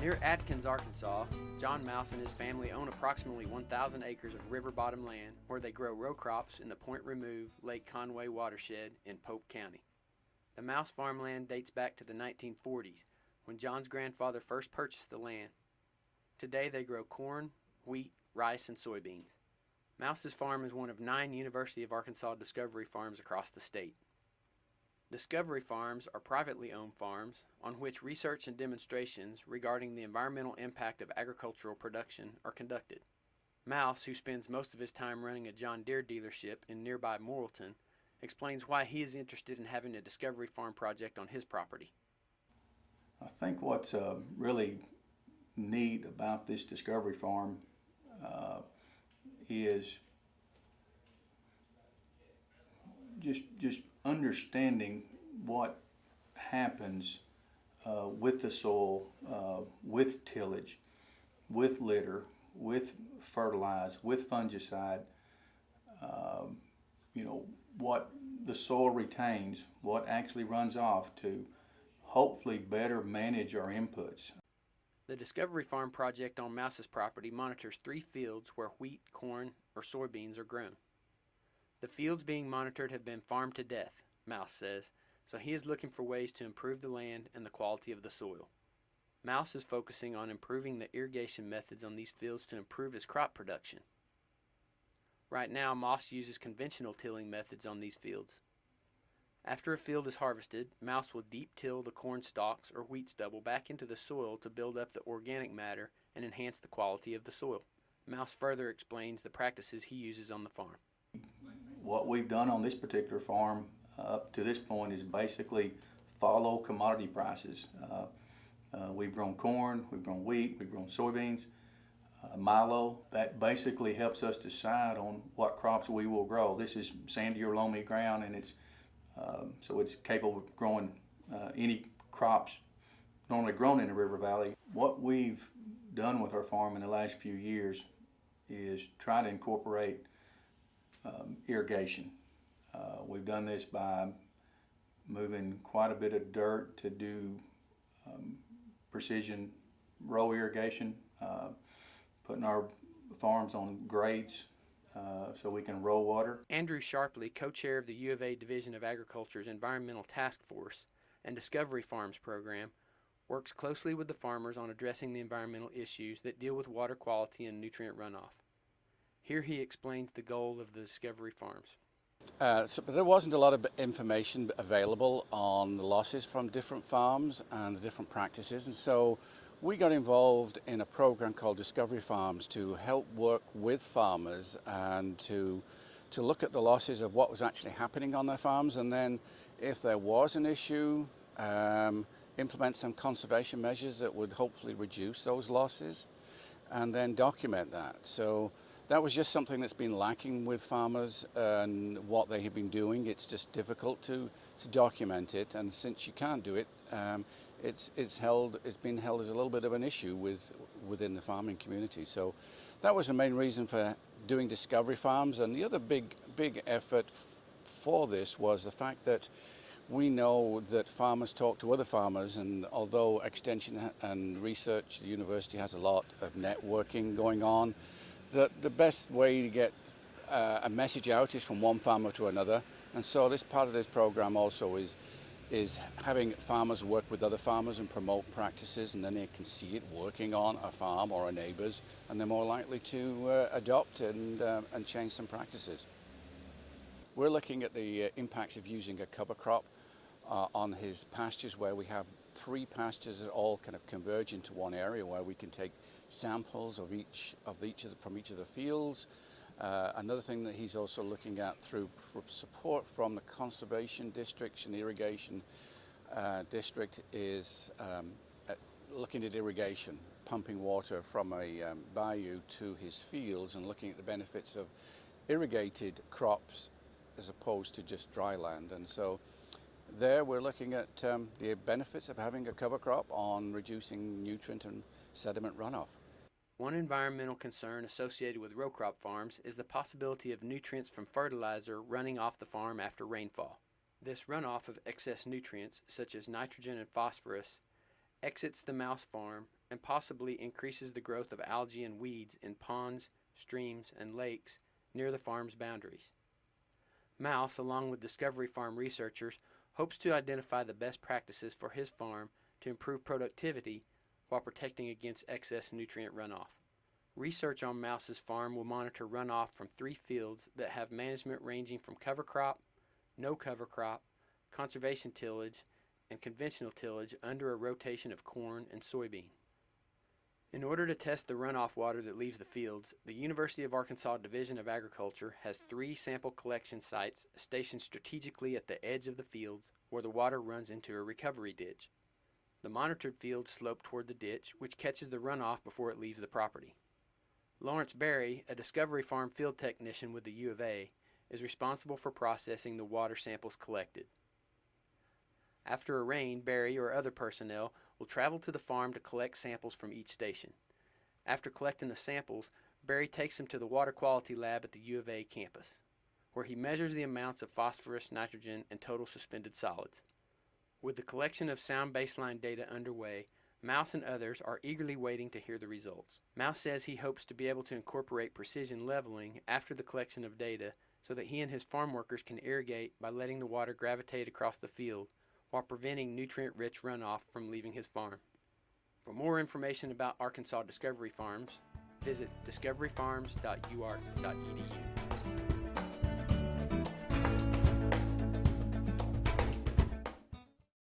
Near Atkins, Arkansas, John Mouse and his family own approximately 1,000 acres of river bottom land where they grow row crops in the Point Remove, Lake Conway watershed in Pope County. The Mouse farmland dates back to the 1940s when John's grandfather first purchased the land. Today they grow corn, wheat, rice, and soybeans. Mouse's farm is one of 9 University of Arkansas Discovery Farms across the state. Discovery Farms are privately owned farms on which research and demonstrations regarding the environmental impact of agricultural production are conducted. Mouse, who spends most of his time running a John Deere dealership in nearby Morrilton, explains why he is interested in having a Discovery Farm project on his property. I think what's really neat about this Discovery Farm is just understanding what happens with the soil, with tillage, with litter, with fertilizer, with fungicide, what the soil retains, what actually runs off to hopefully better manage our inputs. The Discovery Farm project on Mouse's property monitors 3 fields where wheat, corn, or soybeans are grown. The fields being monitored have been farmed to death, Mouse says, so he is looking for ways to improve the land and the quality of the soil. Mouse is focusing on improving the irrigation methods on these fields to improve his crop production. Right now, Mouse uses conventional tilling methods on these fields. After a field is harvested, Mouse will deep till the corn stalks or wheat stubble back into the soil to build up the organic matter and enhance the quality of the soil. Mouse further explains the practices he uses on the farm. What we've done on this particular farm up to this point is basically follow commodity prices. We've grown corn, we've grown wheat, we've grown soybeans, milo. That basically helps us decide on what crops we will grow. This is sandy or loamy ground, and it's so it's capable of growing any crops normally grown in the river valley. What we've done with our farm in the last few years is try to incorporate irrigation. We've done this by moving quite a bit of dirt to do precision row irrigation, putting our farms on grades so we can row water. Andrew Sharpley, co-chair of the U of A Division of Agriculture's Environmental Task Force and Discovery Farms program, works closely with the farmers on addressing the environmental issues that deal with water quality and nutrient runoff. Here he explains the goal of the Discovery Farms. But there wasn't a lot of information available on the losses from different farms and the different practices, and so we got involved in a program called Discovery Farms to help work with farmers and to look at the losses of what was actually happening on their farms, and then if there was an issue, implement some conservation measures that would hopefully reduce those losses, and then document that. So that was just something that's been lacking with farmers and what they have been doing. It's just difficult to document it, and since you can't do it, it's been held as a little bit of an issue within the farming community. So that was the main reason for doing Discovery Farms. And the other big effort for this was the fact that we know that farmers talk to other farmers, and although Extension and Research, the university has a lot of networking going on, the best way to get a message out is from one farmer to another. And so this part of this program also is having farmers work with other farmers and promote practices, and then they can see it working on a farm or a neighbor's, and they're more likely to adopt and change some practices. We're looking at the impacts of using a cover crop on his pastures, where we have 3 pastures that all kind of converge into one area where we can take samples from each of the fields. Another thing that he's also looking at through support from the conservation districts and irrigation district is looking at irrigation, pumping water from a bayou to his fields and looking at the benefits of irrigated crops as opposed to just dry land. And so there we're looking at the benefits of having a cover crop on reducing nutrient and sediment runoff. One environmental concern associated with row crop farms is the possibility of nutrients from fertilizer running off the farm after rainfall. This runoff of excess nutrients, such as nitrogen and phosphorus, exits the mouse farm and possibly increases the growth of algae and weeds in ponds, streams, and lakes near the farm's boundaries. Mouse, along with Discovery Farm researchers, hopes to identify the best practices for his farm to improve productivity while protecting against excess nutrient runoff. Research on Mouse's farm will monitor runoff from 3 fields that have management ranging from cover crop, no cover crop, conservation tillage, and conventional tillage under a rotation of corn and soybean. In order to test the runoff water that leaves the fields, the University of Arkansas Division of Agriculture has 3 sample collection sites stationed strategically at the edge of the fields where the water runs into a recovery ditch. The monitored fields slope toward the ditch, which catches the runoff before it leaves the property. Lawrence Berry, a Discovery Farm field technician with the U of A, is responsible for processing the water samples collected. After a rain, Berry or other personnel will travel to the farm to collect samples from each station. After collecting the samples, Berry takes them to the water quality lab at the U of A campus, where he measures the amounts of phosphorus, nitrogen, and total suspended solids. With the collection of sound baseline data underway, Mouse and others are eagerly waiting to hear the results. Mouse says he hopes to be able to incorporate precision leveling after the collection of data so that he and his farm workers can irrigate by letting the water gravitate across the field while preventing nutrient-rich runoff from leaving his farm. For more information about Arkansas Discovery Farms, visit discoveryfarms.uark.edu.